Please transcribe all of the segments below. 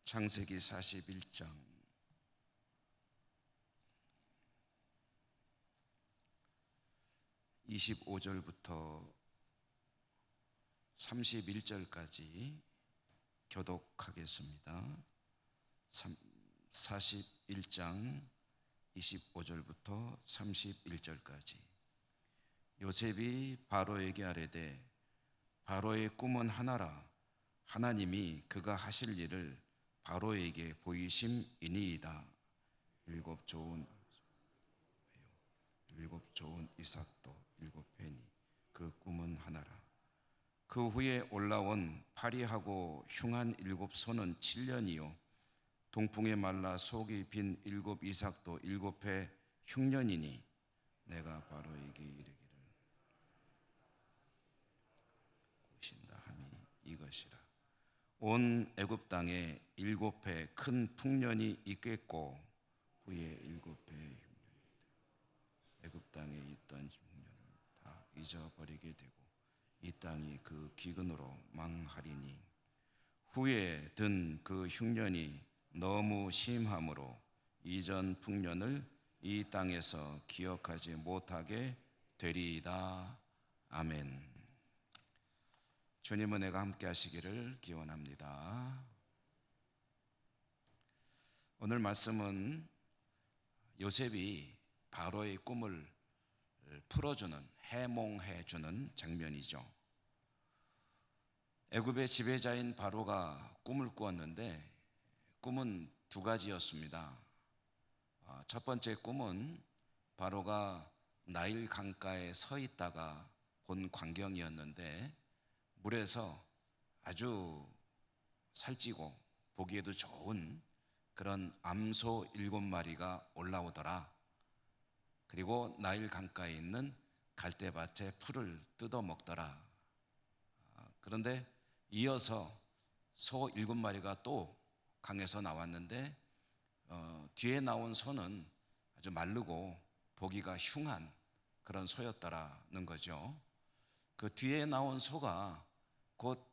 창세기 41장 25절부터 31절까지 교독하겠습니다. 41장 25절부터 31절까지. 요셉이 바로에게 아뢰되 바로의 꿈은 하나라. 하나님이 그가 하실 일을 바로에게 보이심이니이다. 일곱 좋은 이삭도 일곱 회니 그 꿈은 하나라. 그 후에 올라온 파리하고 흉한 일곱 소는 7년이요 동풍에 말라 속이 빈 일곱 이삭도 일곱 해 흉년이니 내가 바로에게 이르기를 보신다 함이 이것이라. 온 애굽 땅에 일곱 해 큰 풍년이 있겠고 후에 일곱 해 흉년이 애굽 땅에 있던 흉년을 다 잊어버리게 되고 이 땅이 그 기근으로 망하리니 후에 든 그 흉년이 너무 심함으로 이전 풍년을 이 땅에서 기억하지 못하게 되리이다. 아멘. 주님은 내가 함께 하시기를 기원합니다. 오늘 말씀은 요셉이 바로의 꿈을 풀어주는, 해몽해주는 장면이죠. 애굽의 지배자인 바로가 꿈을 꾸었는데 꿈은 두 가지였습니다. 첫 번째 꿈은 바로가 나일 강가에 서 있다가 본 광경이었는데 물에서 아주 살찌고 보기에도 좋은 그런 암소 7마리가 올라오더라. 그리고 나일 강가에 있는 갈대밭에 풀을 뜯어 먹더라. 그런데 이어서 소 7마리가 또 강에서 나왔는데 뒤에 나온 소는 아주 마르고 보기가 흉한 그런 소였더라는 거죠. 그 뒤에 나온 소가 곧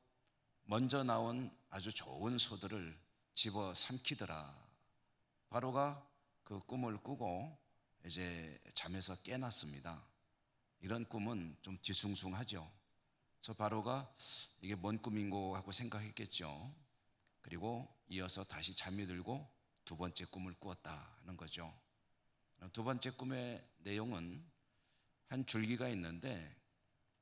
먼저 나온 아주 좋은 소들을 집어 삼키더라. 바로가 그 꿈을 꾸고 이제 잠에서 깨났습니다. 이런 꿈은 좀 뒤숭숭하죠. 저 바로가 이게 뭔 꿈인고 하고 생각했겠죠. 그리고 이어서 다시 잠이 들고 두 번째 꿈을 꾸었다는 거죠. 두 번째 꿈의 내용은 한 줄기가 있는데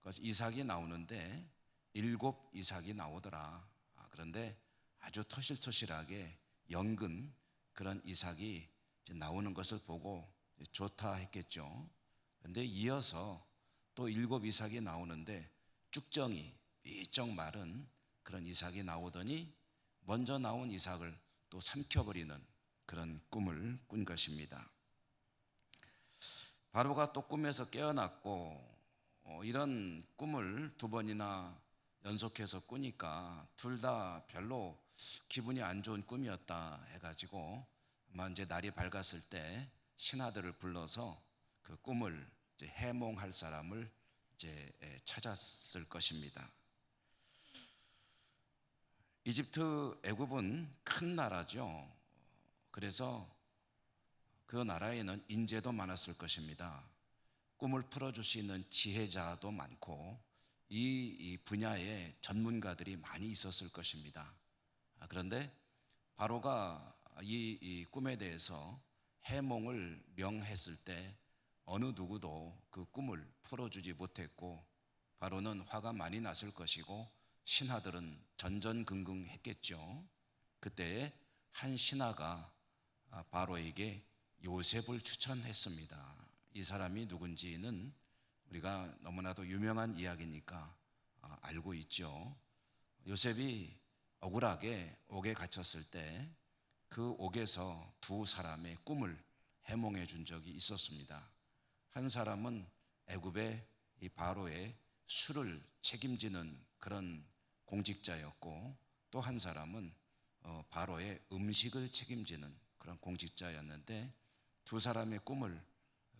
그래서 이삭이 나오는데 7 이삭이 나오더라. 그런데 아주 토실토실하게 연근 그런 이삭이 나오는 것을 보고 좋다 했겠죠. 그런데 이어서 또 7 이삭이 나오는데 쭉정이 삐쩍 마른 그런 이삭이 나오더니 먼저 나온 이삭을 또 삼켜버리는 그런 꿈을 꾼 것입니다. 바로가 또 꿈에서 깨어났고 이런 꿈을 두 번이나 연속해서 꾸니까 둘 다 별로 기분이 안 좋은 꿈이었다 해가지고 아마 이제 날이 밝았을 때 신하들을 불러서 그 꿈을 이제 해몽할 사람을 이제 찾았을 것입니다. 이집트, 애굽은 큰 나라죠. 그래서 그 나라에는 인재도 많았을 것입니다. 꿈을 풀어줄 수 있는 지혜자도 많고 이 분야에 전문가들이 많이 있었을 것입니다. 그런데 바로가 이 꿈에 대해서 해몽을 명했을 때 어느 누구도 그 꿈을 풀어주지 못했고 바로는 화가 많이 났을 것이고 신하들은 전전긍긍했겠죠. 그때에 한 신하가 바로에게 요셉을 추천했습니다. 이 사람이 누군지는 우리가 너무나도 유명한 이야기니까 알고 있죠. 요셉이 억울하게 옥에 갇혔을 때 그 옥에서 두 사람의 꿈을 해몽해 준 적이 있었습니다. 한 사람은 애굽의 이 바로의 술을 책임지는 그런 공직자였고 또 한 사람은 바로의 음식을 책임지는 그런 공직자였는데 두 사람의 꿈을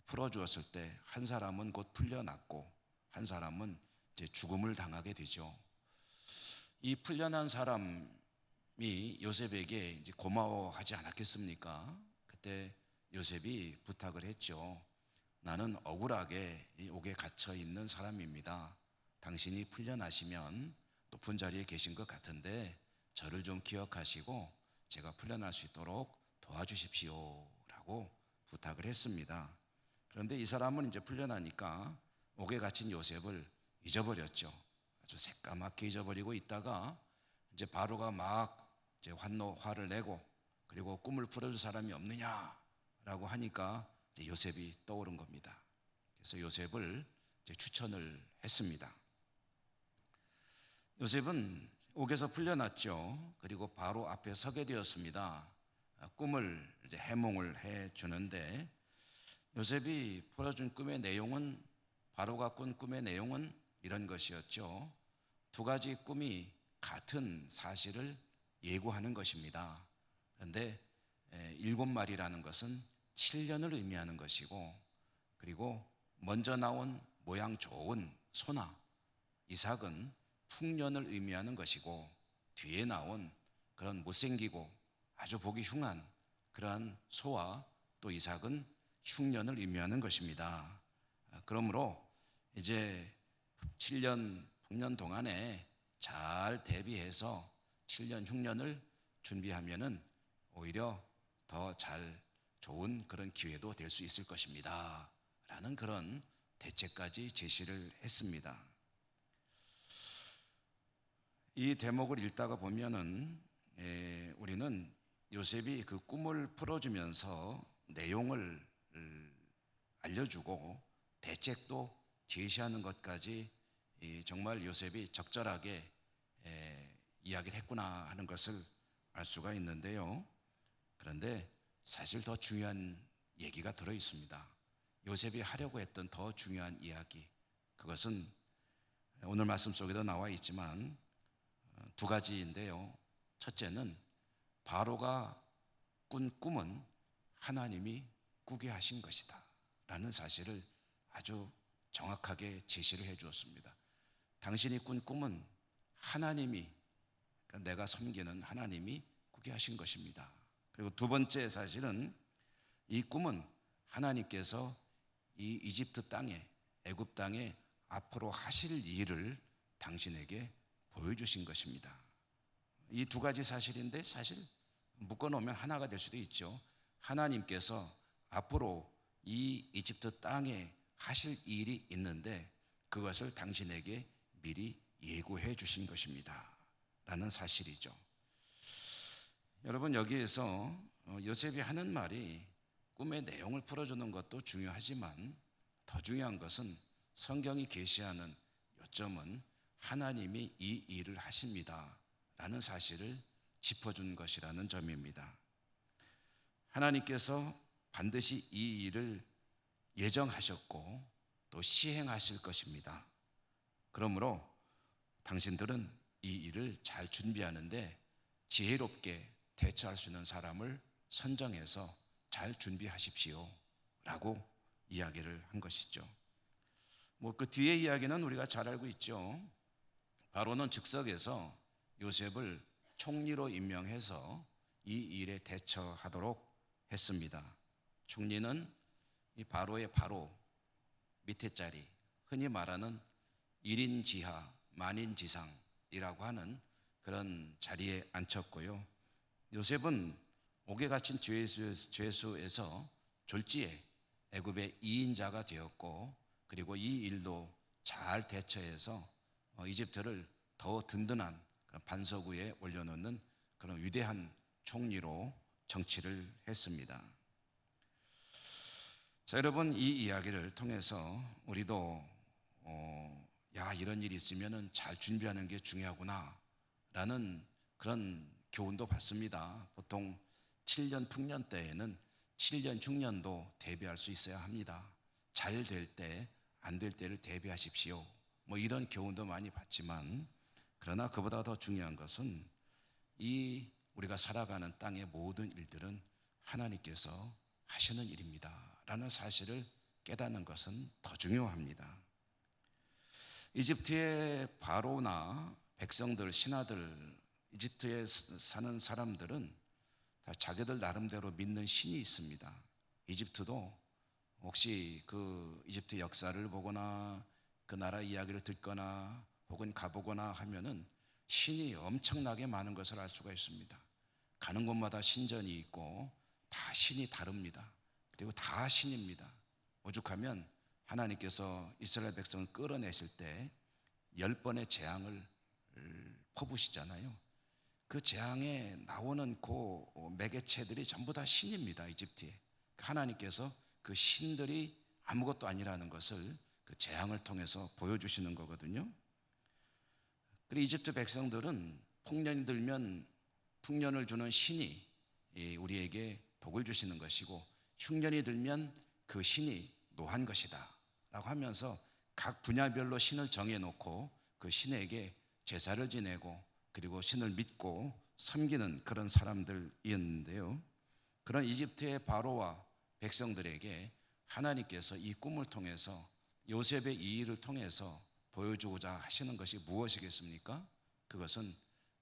풀어주었을 때 한 사람은 곧 풀려났고 한 사람은 이제 죽음을 당하게 되죠. 이 풀려난 사람 요셉에게 이제 고마워하지 않았겠습니까? 그때 요셉이 부탁을 했죠. 나는 억울하게 이 옥에 갇혀 있는 사람입니다. 당신이 풀려나시면 높은 자리에 계신 것 같은데 저를 좀 기억하시고 제가 풀려날 수 있도록 도와주십시오 라고 부탁을 했습니다. 그런데 이 사람은 이제 풀려나니까 옥에 갇힌 요셉을 잊어버렸죠. 아주 새까맣게 잊어버리고 있다가 이제 바로가 막 이제 화를 내고 그리고 꿈을 풀어줄 사람이 없느냐라고 하니까 이제 요셉이 떠오른 겁니다. 그래서 요셉을 이제 추천을 했습니다. 요셉은 옥에서 풀려났죠. 그리고 바로 앞에 서게 되었습니다. 꿈을 이제 해몽을 해 주는데 요셉이 풀어준 꿈의 내용은 바로가 꾼 꿈의 내용은 이런 것이었죠. 두 가지 꿈이 같은 사실을 예고하는 것입니다. 그런데 7마리라는 것은 7년을 의미하는 것이고 그리고 먼저 나온 모양 좋은 소나 이삭은 풍년을 의미하는 것이고 뒤에 나온 그런 못생기고 아주 보기 흉한 그러한 소와 또 이삭은 흉년을 의미하는 것입니다. 그러므로 이제 7년 풍년 동안에 잘 대비해서 7년 흉년을 준비하면은 오히려 더 잘 좋은 그런 기회도 될 수 있을 것입니다. 라는 그런 대책까지 제시를 했습니다. 이 대목을 읽다가 보면은 우리는 요셉이 그 꿈을 풀어주면서 내용을 알려주고 대책도 제시하는 것까지 정말 요셉이 적절하게 이야기를 했구나 하는 것을 알 수가 있는데요. 그런데 사실 더 중요한 얘기가 들어 있습니다. 요셉이 하려고 했던 더 중요한 이야기, 그것은 오늘 말씀 속에도 나와 있지만 두 가지인데요. 첫째는 바로가 꾼 꿈은 하나님이 꾸게 하신 것이다 라는 사실을 아주 정확하게 제시를 해 주었습니다. 당신이 꾼 꿈은 하나님이, 그러니까 내가 섬기는 하나님이 꾸게 하신 것입니다. 그리고 두 번째 사실은 이 꿈은 하나님께서 이 이집트 땅에, 애굽 땅에 앞으로 하실 일을 당신에게 보여주신 것입니다. 이 두 가지 사실인데 사실 묶어놓으면 하나가 될 수도 있죠. 하나님께서 앞으로 이 이집트 땅에 하실 일이 있는데 그것을 당신에게 미리 예고해 주신 것입니다 라는 사실이죠. 여러분, 여기에서 요셉이 하는 말이 꿈의 내용을 풀어주는 것도 중요하지만 더 중요한 것은 성경이 계시하는 요점은 하나님이 이 일을 하십니다 라는 사실을 짚어준 것이라는 점입니다. 하나님께서 반드시 이 일을 예정하셨고 또 시행하실 것입니다. 그러므로 당신들은 이 일을 잘 준비하는데 지혜롭게 대처할 수 있는 사람을 선정해서 잘 준비하십시오 라고 이야기를 한 것이죠. 그 뒤에 이야기는 우리가 잘 알고 있죠. 바로는 즉석에서 요셉을 총리로 임명해서 이 일에 대처하도록 했습니다. 총리는 이 바로의 바로 밑에 자리, 흔히 말하는 1인 지하, 만인 지상이라고 하는 그런 자리에 앉혔고요. 요셉은 옥에 갇힌 죄수에서 졸지에 애굽의 2인자가 되었고 그리고 이 일도 잘 대처해서 이집트를 더 든든한 반석 위에 올려놓는 그런 위대한 총리로 정치를 했습니다. 자, 여러분, 이 이야기를 통해서 우리도 이런 일이 있으면 잘 준비하는 게 중요하구나 라는 그런 교훈도 받습니다. 보통 7년 풍년 때에는 7년 흉년도 대비할 수 있어야 합니다. 잘 될 때, 안 될 때를 대비하십시오. 이런 교훈도 많이 받지만 그러나 그보다 더 중요한 것은 이 우리가 살아가는 땅의 모든 일들은 하나님께서 하시는 일입니다 라는 사실을 깨닫는 것은 더 중요합니다. 이집트의 바로나 백성들, 신하들 이집트에 사는 사람들은 다 자기들 나름대로 믿는 신이 있습니다. 이집트도 혹시 그 이집트 역사를 보거나 그 나라 이야기를 듣거나 혹은 가보거나 하면은 신이 엄청나게 많은 것을 알 수가 있습니다. 가는 곳마다 신전이 있고 다 신이 다릅니다. 그리고 다 신입니다. 오죽하면 하나님께서 이스라엘 백성을 끌어내실 때 10번의 재앙을 퍼부시잖아요. 그 재앙에 나오는 그 매개체들이 전부 다 신입니다. 이집트에. 하나님께서 그 신들이 아무것도 아니라는 것을 그 재앙을 통해서 보여주시는 거거든요. 그리고 이집트 백성들은 풍년이 들면 풍년을 주는 신이 우리에게 복을 주시는 것이고, 흉년이 들면 그 신이 노한 것이다 라고 하면서 각 분야별로 신을 정해놓고 그 신에게 제사를 지내고 그리고 신을 믿고 섬기는 그런 사람들이었는데요. 그런 이집트의 바로와 백성들에게 하나님께서 이 꿈을 통해서 요셉의 이 일을 통해서 보여주고자 하시는 것이 무엇이겠습니까? 그것은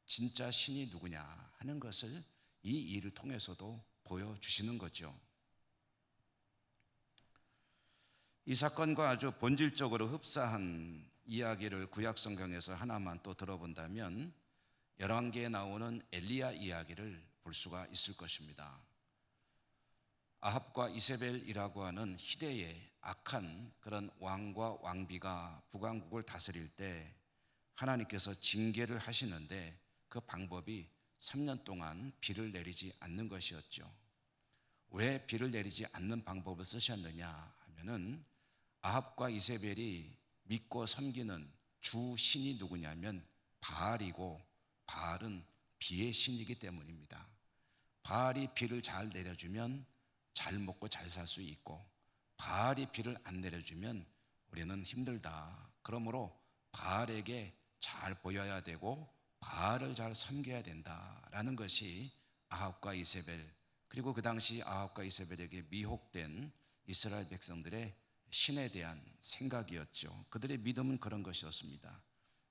진짜 신이 누구냐 하는 것을 이 일을 통해서도 보여주시는 거죠. 이 사건과 아주 본질적으로 흡사한 이야기를 구약 성경에서 하나만 또 들어본다면 열왕기에 나오는 엘리야 이야기를 볼 수가 있을 것입니다. 아합과 이세벨이라고 하는 희대의 악한 그런 왕과 왕비가 북왕국을 다스릴 때 하나님께서 징계를 하시는데 그 방법이 3년 동안 비를 내리지 않는 것이었죠. 왜 비를 내리지 않는 방법을 쓰셨느냐 하면은 아합과 이세벨이 믿고 섬기는 주 신이 누구냐면 바알이고, 바알은 비의 신이기 때문입니다. 바알이 비를 잘 내려주면 잘 먹고 잘 살 수 있고, 바알이 비를 안 내려주면 우리는 힘들다. 그러므로 바알에게 잘 보여야 되고 바알을 잘 섬겨야 된다라는 것이 아합과 이세벨, 그리고 그 당시 아합과 이세벨에게 미혹된 이스라엘 백성들의 신에 대한 생각이었죠. 그들의 믿음은 그런 것이었습니다.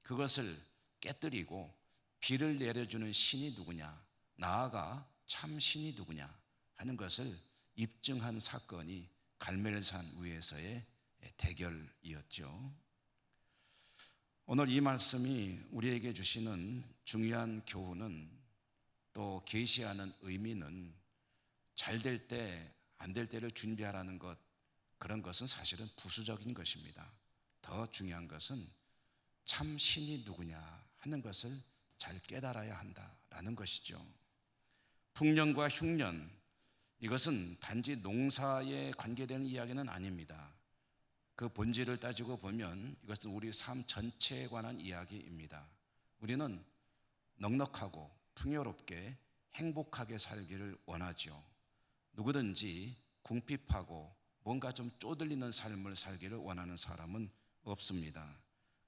그것을 깨뜨리고 비를 내려주는 신이 누구냐, 나아가 참 신이 누구냐 하는 것을 입증한 사건이 갈멜산 위에서의 대결이었죠. 오늘 이 말씀이 우리에게 주시는 중요한 교훈은, 또 계시하는 의미는 잘 될 때, 안 될 때를 준비하라는 것, 그런 것은 사실은 부수적인 것입니다. 더 중요한 것은 참 신이 누구냐 하는 것을 잘 깨달아야 한다라는 것이죠. 풍년과 흉년, 이것은 단지 농사에 관계되는 이야기는 아닙니다. 그 본질을 따지고 보면 이것은 우리 삶 전체에 관한 이야기입니다. 우리는 넉넉하고 풍요롭게 행복하게 살기를 원하죠. 누구든지 궁핍하고 뭔가 좀 쪼들리는 삶을 살기를 원하는 사람은 없습니다.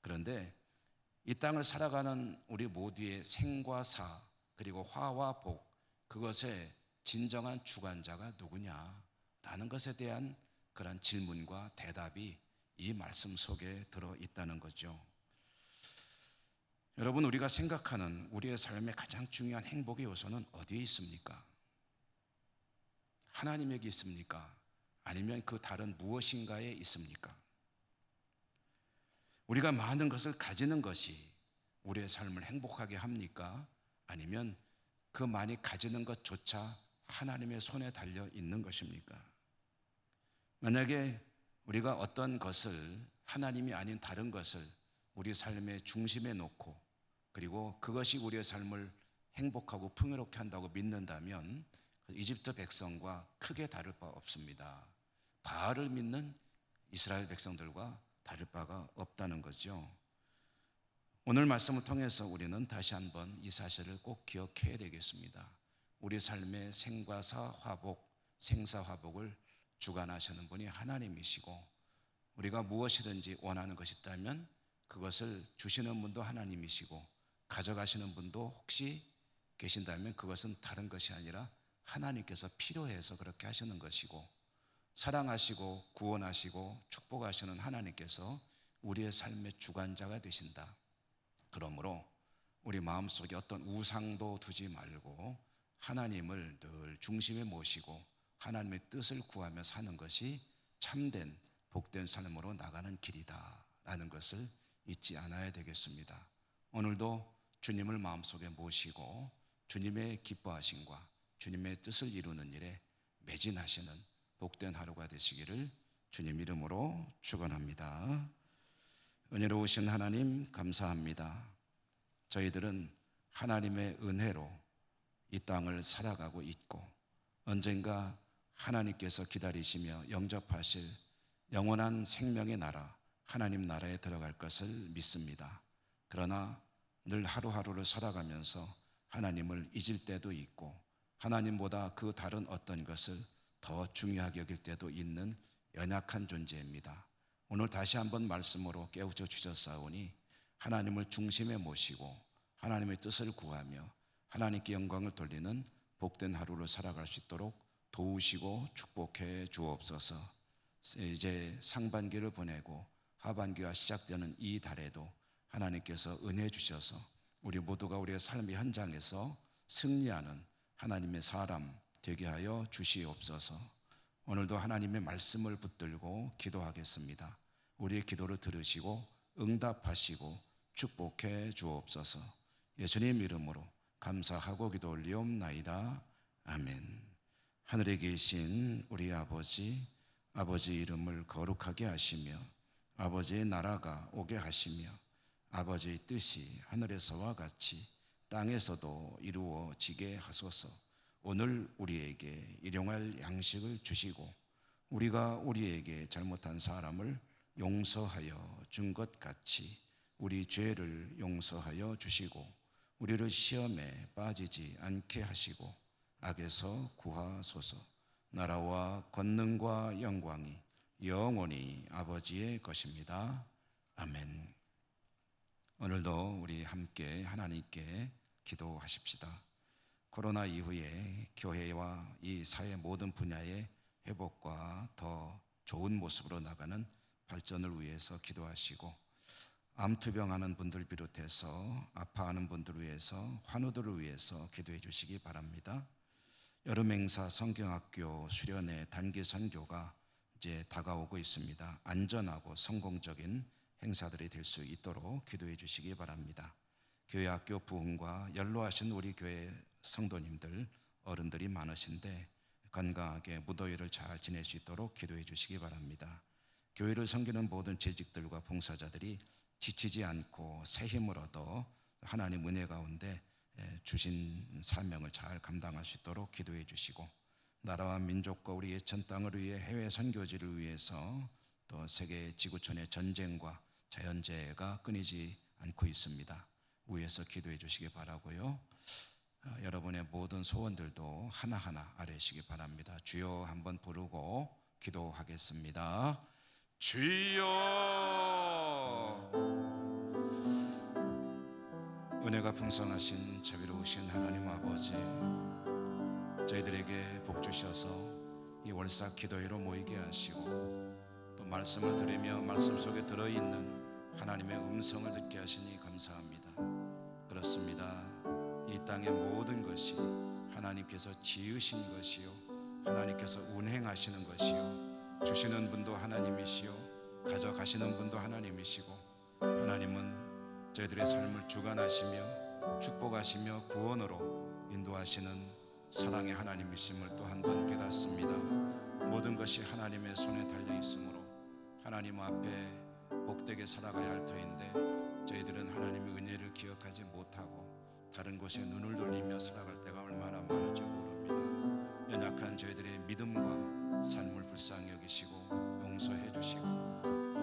그런데 이 땅을 살아가는 우리 모두의 생과 사, 그리고 화와 복, 그것의 진정한 주관자가 누구냐라는 것에 대한 그런 질문과 대답이 이 말씀 속에 들어 있다는 거죠. 여러분, 우리가 생각하는 우리의 삶의 가장 중요한 행복의 요소는 어디에 있습니까? 하나님에게 있습니까? 아니면 그 다른 무엇인가에 있습니까? 우리가 많은 것을 가지는 것이 우리의 삶을 행복하게 합니까? 아니면 그 많이 가지는 것조차 하나님의 손에 달려 있는 것입니까? 만약에 우리가 어떤 것을, 하나님이 아닌 다른 것을 우리 삶의 중심에 놓고, 그리고 그것이 우리의 삶을 행복하고 풍요롭게 한다고 믿는다면 이집트 백성과 크게 다를 바 없습니다. 바알을 믿는 이스라엘 백성들과 다를 바가 없다는 거죠. 오늘 말씀을 통해서 우리는 다시 한번 이 사실을 꼭 기억해야 되겠습니다. 우리 삶의 생과사 화복, 생사화복을 주관하시는 분이 하나님이시고, 우리가 무엇이든지 원하는 것이 있다면 그것을 주시는 분도 하나님이시고, 가져가시는 분도 혹시 계신다면 그것은 다른 것이 아니라 하나님께서 필요해서 그렇게 하시는 것이고, 사랑하시고 구원하시고 축복하시는 하나님께서 우리의 삶의 주관자가 되신다. 그러므로 우리 마음속에 어떤 우상도 두지 말고 하나님을 늘 중심에 모시고 하나님의 뜻을 구하며 사는 것이 참된 복된 삶으로 나가는 길이다라는 것을 잊지 않아야 되겠습니다. 오늘도 주님을 마음속에 모시고 주님의 기뻐하심과 주님의 뜻을 이루는 일에 매진하시는 복된 하루가 되시기를 주님 이름으로 축원합니다. 은혜로우신 하나님 감사합니다. 저희들은 하나님의 은혜로 이 땅을 살아가고 있고 언젠가 하나님께서 기다리시며 영접하실 영원한 생명의 나라 하나님 나라에 들어갈 것을 믿습니다. 그러나 늘 하루하루를 살아가면서 하나님을 잊을 때도 있고 하나님보다 그 다른 어떤 것을 더 중요하게 여길 때도 있는 연약한 존재입니다. 오늘 다시 한번 말씀으로 깨우쳐 주셨사오니 하나님을 중심에 모시고 하나님의 뜻을 구하며 하나님께 영광을 돌리는 복된 하루를 살아갈 수 있도록 도우시고 축복해 주옵소서. 이제 상반기를 보내고 하반기가 시작되는 이 달에도 하나님께서 은혜 주셔서 우리 모두가 우리의 삶의 현장에서 승리하는 하나님의 사람 되게 하여 주시옵소서. 오늘도 하나님의 말씀을 붙들고 기도하겠습니다. 우리의 기도를 들으시고 응답하시고 축복해 주옵소서. 예수님 이름으로 감사하고 기도 올리옵나이다. 아멘. 하늘에 계신 우리 아버지 이름을 거룩하게 하시며 아버지의 나라가 오게 하시며 아버지의 뜻이 하늘에서와 같이 땅에서도 이루어지게 하소서. 오늘 우리에게 일용할 양식을 주시고 우리가 우리에게 잘못한 사람을 용서하여 준 것 같이 우리 죄를 용서하여 주시고 우리를 시험에 빠지지 않게 하시고 악에서 구하소서. 나라와 권능과 영광이 영원히 아버지의 것입니다. 아멘. 오늘도 우리 함께 하나님께 기도하십시다. 코로나 이후에 교회와 이 사회 모든 분야의 회복과 더 좋은 모습으로 나가는 발전을 위해서 기도하시고 암투병하는 분들 비롯해서 아파하는 분들을 위해서 환우들을 위해서 기도해 주시기 바랍니다. 여름행사 성경학교 수련회 단기 선교가 이제 다가오고 있습니다. 안전하고 성공적인 행사들이 될 수 있도록 기도해 주시기 바랍니다. 교회 학교 부흥과 연로하신 우리 교회 성도님들 어른들이 많으신데 건강하게 무더위를 잘 지낼 수 있도록 기도해 주시기 바랍니다. 교회를 섬기는 모든 재직들과 봉사자들이 지치지 않고 새 힘을 얻어 하나님 은혜 가운데 주신 사명을 잘 감당할 수 있도록 기도해 주시고 나라와 민족과 우리 예천 땅을 위해 해외 선교지를 위해서 또 세계 지구촌의 전쟁과 자연재해가 끊이지 않고 있습니다. 위에서 기도해 주시기 바라고요. 여러분의 모든 소원들도 하나하나 아뢰시기 바랍니다. 주여 한번 부르고 기도하겠습니다. 주여. 은혜가 풍성하신 자비로우신 하나님 아버지, 저희들에게 복 주셔서 이 월삭 기도회로 모이게 하시고 또 말씀을 들으며 말씀 속에 들어있는 하나님의 음성을 듣게 하시니 감사합니다. 그렇습니다. 이 땅의 모든 것이 하나님께서 지으신 것이요 하나님께서 운행하시는 것이요 주시는 분도 하나님이시요 가져가시는 분도 하나님이시고 하나님은 저희들의 삶을 주관하시며 축복하시며 구원으로 인도하시는 사랑의 하나님이심을 또 한 번 깨닫습니다. 모든 것이 하나님의 손에 달려 있으므로 하나님 앞에 복되게 살아가야 할 터인데 저희들은 하나님의 은혜를 기억하지 못하고 다른 곳에 눈을 돌리며 살아갈 때가 얼마나 많은지 모릅니다. 연약한 저희들의 믿음과 삶을 불쌍히 여기시고 용서해 주시고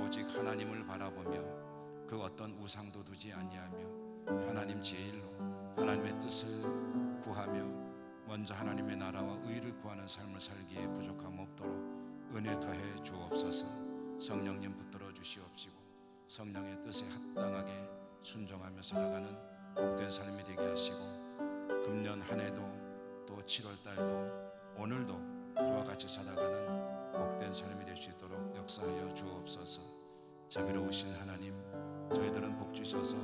오직 하나님을 바라보며 그 어떤 우상도 두지 아니하며 하나님 제일로 하나님의 뜻을 구하며 먼저 하나님의 나라와 의를 구하는 삶을 살기에 부족함 없도록 은혜 더해 주옵소서. 성령님 붙들어 주시옵시고 성령의 뜻에 합당하게 순종하며 살아가는 복된 삶이 되게 하시고 금년 한 해도 또 7월 달도 오늘도 그와 같이 살아가는 복된 삶이 될 수 있도록 역사하여 주옵소서. 자비로우신 하나님, 저희들은 복 주셔서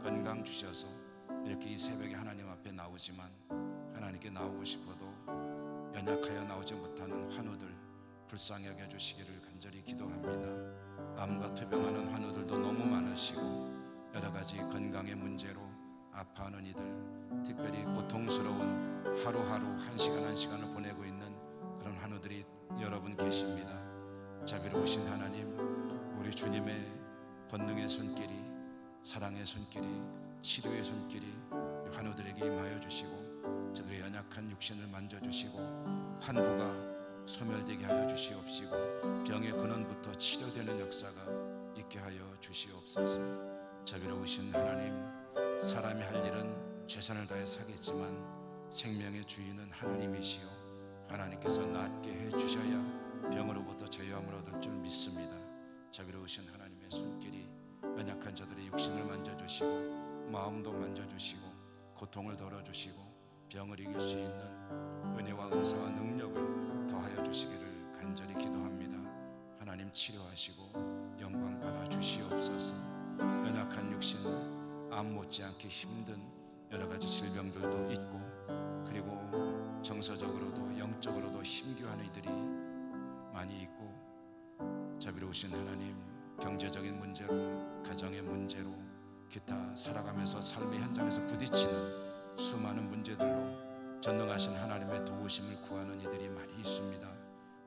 건강 주셔서 이렇게 이 새벽에 하나님 앞에 나오지만 하나님께 나오고 싶어도 연약하여 나오지 못하는 환우들 불쌍히 여겨 주시기를 간절히 기도합니다. 암과 투병하는 환우들도 너무 많으시고 여러 가지 건강의 문제로 아파하는 이들, 특별히 고통스러운 하루하루 한 시간 한 시간을 보내고 있는 그런 환우들이 여러분 계십니다. 자비로우신 하나님, 우리 주님의 권능의 손길이, 사랑의 손길이, 치료의 손길이 우리 환우들에게 임하여 주시고 저들의 연약한 육신을 만져주시고 환부가 소멸되게 하여 주시옵시고 병의 근원부터 치료되는 역사가 있게 하여 주시옵소서. 자비로우신 하나님, 사람이 할 일은 최선을 다해 사겠지만 생명의 주인은 하나님이시요 하나님께서 낫게 해 주셔야 병으로부터 자유함을 얻을 줄 믿습니다. 자비로우신 하나님의 손길이 연약한 자들의 육신을 만져주시고 마음도 만져주시고 고통을 덜어주시고 병을 이길 수 있는 은혜와 은사와 능력을 더하여 주시기를 간절히 기도합니다. 하나님 치료하시고 영광 받아 주시옵소서. 연약한 육신, 암 못지않게 힘든 여러 가지 질병들도 있고 그리고 정서적으로도 영적으로도 힘겨운 이들이 많이 있고 자비로우신 하나님, 경제적인 문제로 가정의 문제로 기타 살아가면서 삶의 현장에서 부딪히는 수많은 문제들로 전능하신 하나님의 도우심을 구하는 이들이 많이 있습니다.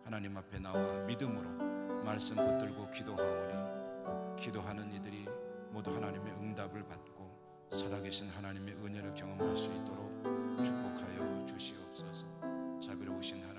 하나님 앞에 나와 믿음으로 말씀 붙들고 기도하오니 기도하는 이들이 모두 하나님의 응답을 받고 살아계신 하나님의 은혜를 경험할 수 있도록 축복하여 주시옵소서. 자비로우신 하나님,